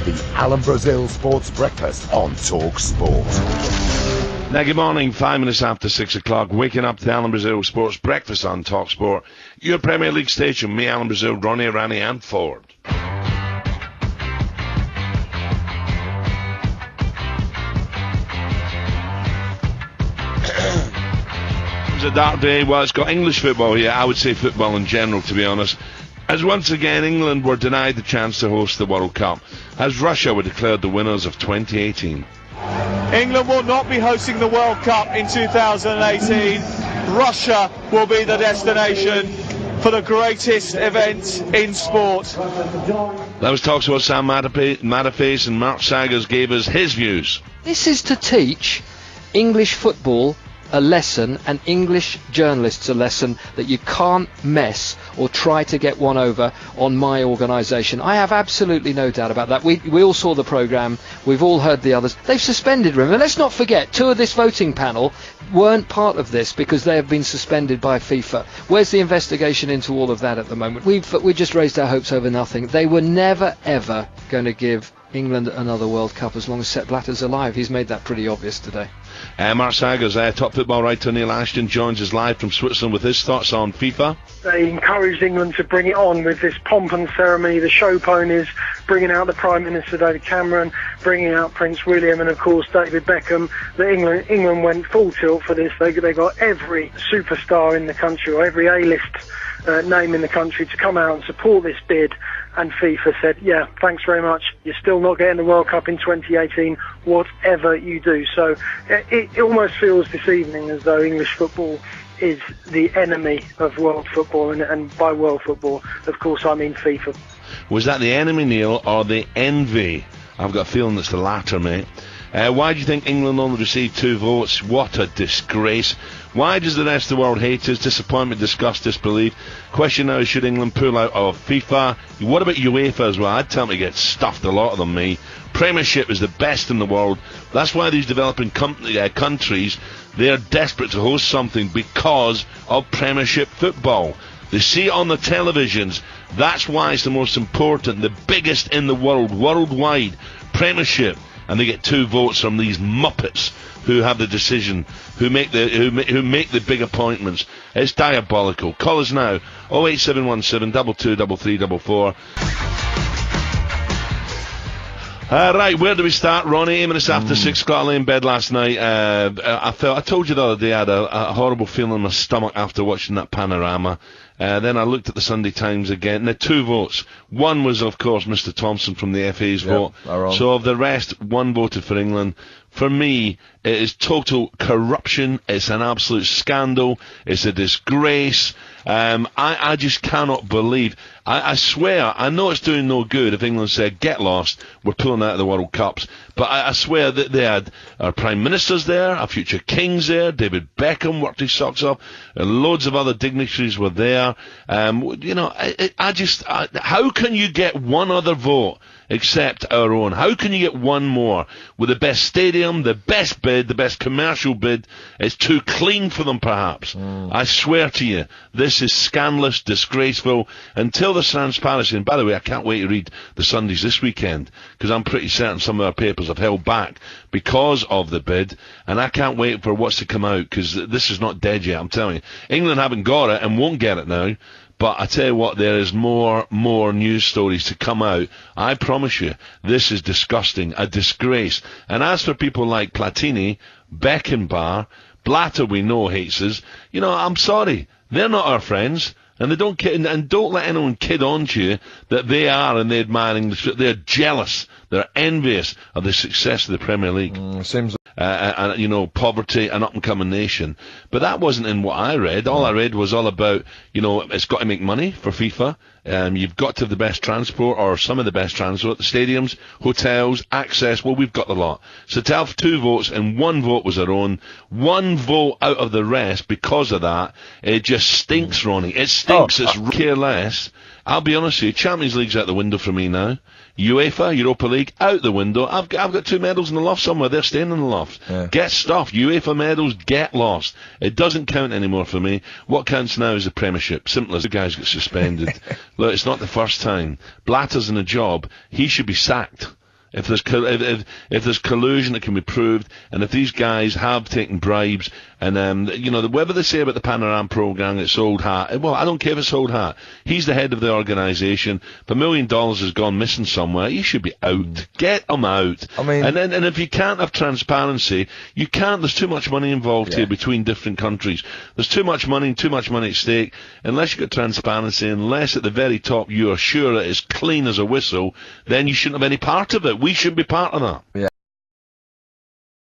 The Alan Brazil Sports Breakfast on Talk Sport. Now, good morning, 5 minutes after 6 o'clock. Waking up to the Alan Brazil Sports Breakfast on Talk Sport. Your Premier League station, me, Alan Brazil, Ronnie, Rani and Ford. It's a dark day. Well, it's got English football here. I would say football in general, to be honest. As once again, England were denied the chance to host the World Cup, as Russia were declared the winners of 2018. England will not be hosting the World Cup in 2018. Russia will be the destination for the greatest event in sport. That was Talk Sport Sam Mataface, and Mark Saggers gave us his views. This is to teach English football a lesson and English journalists a lesson that you can't mess or try to get one over on my organisation. I have absolutely no doubt about that. We all saw the programme, we've all heard the others. They've suspended, remember, let's not forget, 2 of this voting panel weren't part of this because they have been suspended by FIFA. Where's the investigation into all of that at the moment? We just raised our hopes over nothing. They were never ever going to give England another World Cup as long as Sepp Blatter's alive. He's made that pretty obvious today. Mark Saggers, top football writer Neil Ashton joins us live from Switzerland with his thoughts on FIFA. They encouraged England to bring it on with this pomp and ceremony, the show ponies, bringing out the Prime Minister David Cameron, bringing out Prince William and of course David Beckham. England went full tilt for this. They got every superstar in the country, or every A-list name in the country, to come out and support this bid. And FIFA said, yeah, thanks very much. You're still not getting the World Cup in 2018, whatever you do. So it almost feels this evening as though English football is the enemy of world football. And by world football, of course, I mean FIFA. Was that the enemy, Neil, or the envy? I've got a feeling it's the latter, mate. Why do you think England only received 2 votes? What a disgrace. Why does the rest of the world hate us? Disappointment, disgust, disbelief. Question now is, should England pull out of FIFA? What about UEFA as well? I'd tell them to get stuffed, a lot of them, me. Premiership is the best in the world. That's why these developing countries, they're desperate to host something because of Premiership football. They see it on the televisions. That's why it's the most important, the biggest in the world, worldwide. Premiership. And they get 2 votes from these muppets who have the decision, who make the big appointments. It's diabolical. Call us now, 08717 223344. Right, where do we start, Ronnie? 8 minutes after 6 o'clock, I lay in bed last night. I told you the other day I had a horrible feeling in my stomach after watching that panorama. Then I looked at the Sunday Times again. Now, 2 votes. One was, of course, Mr. Thompson from the FA's vote. So of the rest, 1 voted for England. For me, it is total corruption. It's an absolute scandal. It's a disgrace. I just cannot believe. I swear, I know it's doing no good if England said, get lost, we're pulling out of the World Cups. But I swear that they had our Prime Ministers there, our future Kings there, David Beckham worked his socks off, and loads of other dignitaries were there. How can you get 1 other vote except our own? How can you get 1 more? With the best stadium, the best bid, the best commercial bid, it's too clean for them perhaps. I swear to you, this is scandalous, disgraceful, until there's transparency. And by the way, I can't wait to read the Sundays this weekend, because I'm pretty certain some of our papers have held back because of the bid, and I can't wait for what's to come out, because this is not dead yet, I'm telling you. England haven't got it and won't get it now. But I tell you what, there is more news stories to come out. I promise you, this is disgusting, a disgrace. And as for people like Platini, Beckenbauer, Blatter, we know hates us. I'm sorry, they're not our friends. And don't let anyone kid on to you that they are and they're admiring they're jealous, they're envious of the success of the Premier League. Poverty, an up-and-coming nation. But that wasn't in what I read. All I read was all about, it's got to make money for FIFA. You've got to have the best transport, or some of the best transport, the stadiums, hotels, access. Well, we've got the lot. So to have 2 votes, and 1 vote was our own, 1 vote out of the rest because of that, it just stinks, Ronnie. It stinks. It's care less. I'll be honest with you, Champions League's out the window for me now. UEFA, Europa League, out the window. I've got 2 medals in the loft somewhere. They're staying in the loft. Yeah. Get stuffed. UEFA medals, get lost. It doesn't count anymore for me. What counts now is the Premiership. Simple as the guys get suspended. Look, it's not the first time. Blatter's in a job. He should be sacked. If there's collusion that can be proved, and if these guys have taken bribes, and whatever they say about the Panorama program, it's old hat. Well, I don't care if it's old hat. He's the head of the organisation. If $1 million has gone missing somewhere, he should be out. Get him out. I mean, and if you can't have transparency, you can't. There's too much money involved here between different countries. There's too much money at stake. Unless you've got transparency, unless at the very top you are sure that it's clean as a whistle, then you shouldn't have any part of it. We shouldn't be part of that. Yeah.